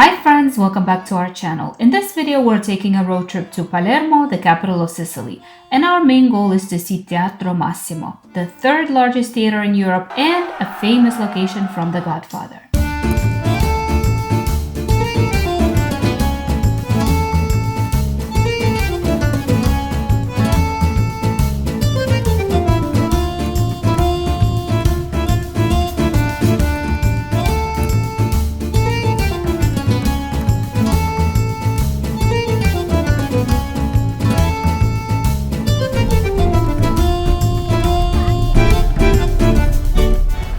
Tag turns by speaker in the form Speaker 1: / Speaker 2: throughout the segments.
Speaker 1: Hi friends, welcome back to our channel. In this video, we're taking a road trip to Palermo, the capital of Sicily. And our main goal is to see Teatro Massimo, the third largest theater in Europe and a famous location from The Godfather.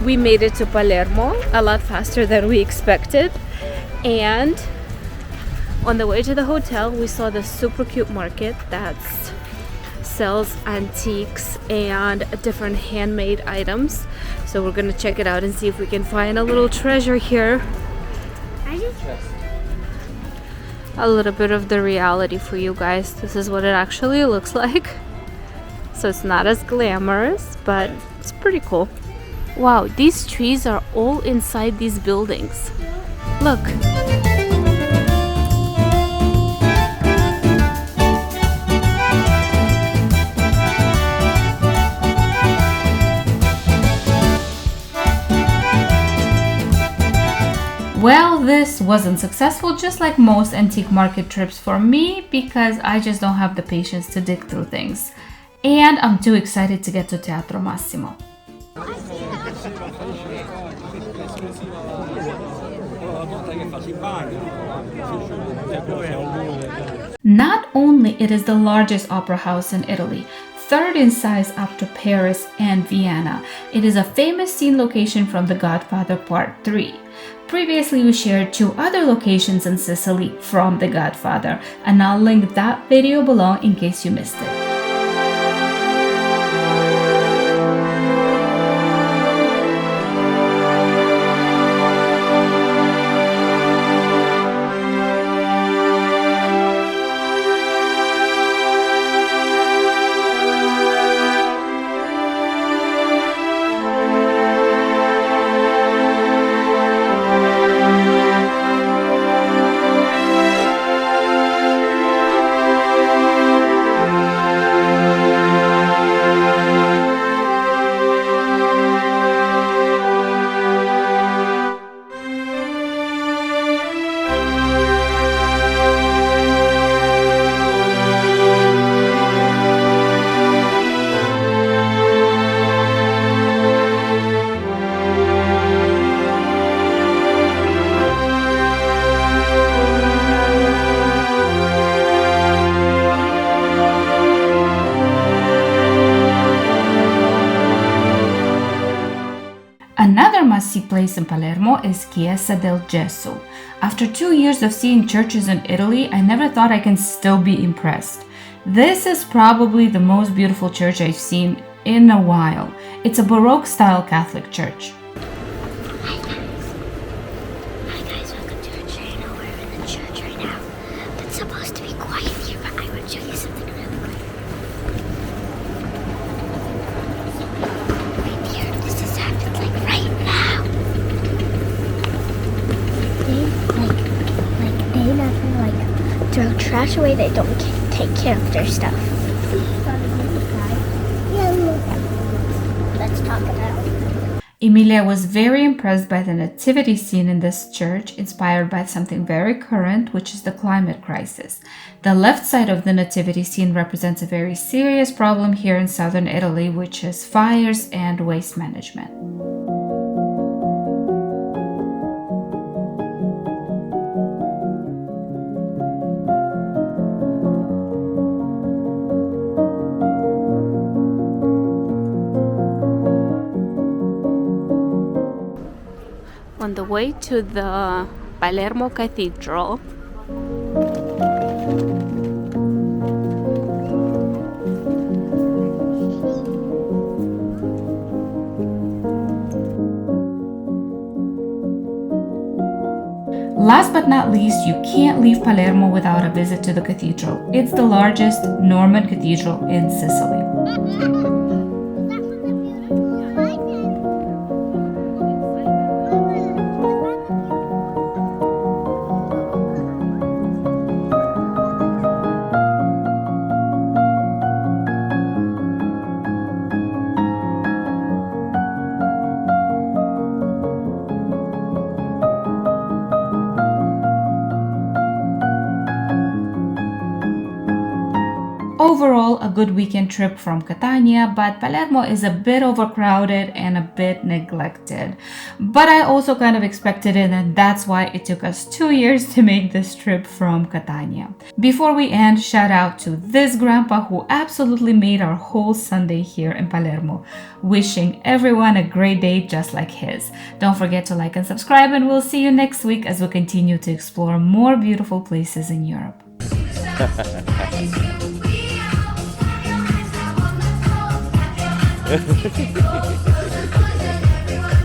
Speaker 2: We made it to Palermo a lot faster than we expected, and on the way to the hotel we saw this super cute market that sells antiques and different handmade items. So we're gonna check it out and see if we can find a little treasure here. A little bit of the reality for you guys. This is what it actually looks like. So it's not as glamorous, but it's pretty cool. Wow, these trees are all inside these buildings. Look.
Speaker 1: Well, this wasn't successful, just like most antique market trips for me, because I just don't have the patience to dig through things. And I'm too excited to get to Teatro Massimo. Not only it is the largest opera house in Italy, third in size after Paris and Vienna, it is a famous scene location from The Godfather Part 3. Previously, we shared 2 other locations in Sicily from The Godfather, and I'll link that video below in case you missed it. Another must-see place in Palermo is Chiesa del Gesù. After 2 years of seeing churches in Italy, I never thought I can still be impressed. This is probably the most beautiful church I've seen in a while. It's a Baroque-style Catholic church.
Speaker 3: Hi guys, welcome to our channel. We're in the church right now. It's supposed to be quiet here, but I want to show you something really quick. Right here, this has happened like right now. They never throw trash away. They don't take care of their stuff. Let's talk about it.
Speaker 1: Emilia was very impressed by the nativity scene in this church, inspired by something very current, which is the climate crisis. The left side of the nativity scene represents a very serious problem here in southern Italy, which is fires and waste management.
Speaker 2: On the way to the Palermo Cathedral,
Speaker 1: Last but not least, you can't leave Palermo without a visit to the cathedral. It's the largest Norman cathedral in Sicily. Overall, a good weekend trip from Catania, but Palermo is a bit overcrowded and a bit neglected. But I also kind of expected it, and that's why it took us 2 years to make this trip from Catania. Before we end, shout out to this grandpa who absolutely made our whole Sunday here in Palermo. Wishing everyone a great day just like his. Don't forget to like and subscribe, and we'll see you next week as we continue to explore more beautiful places in Europe.